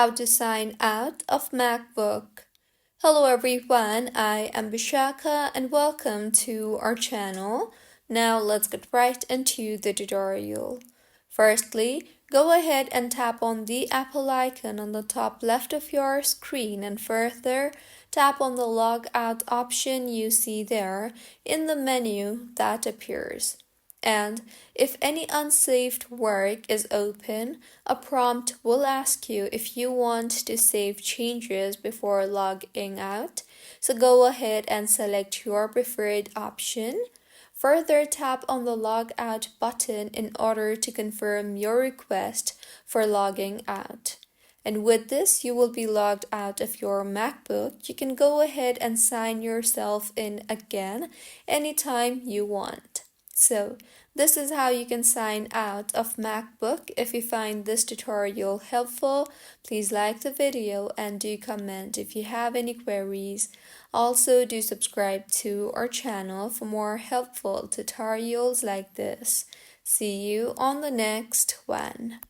how to sign out of MacBook. Hello everyone, I am Bishaka and welcome to our channel. Now let's get right into the tutorial. Firstly, go ahead and tap on the Apple icon on the top left of your screen and further tap on the log out option you see there in the menu that appears. And if any unsaved work is open, a prompt will ask you if you want to save changes before logging out. So go ahead and select your preferred option. Further tap on the log out button in order to confirm your request for logging out. And with this, you will be logged out of your MacBook. You can go ahead and sign yourself in again anytime you want. So, this is how you can sign out of MacBook. If you find this tutorial helpful, please like the video and do comment if you have any queries. Also, do subscribe to our channel for more helpful tutorials like this. See you on the next one.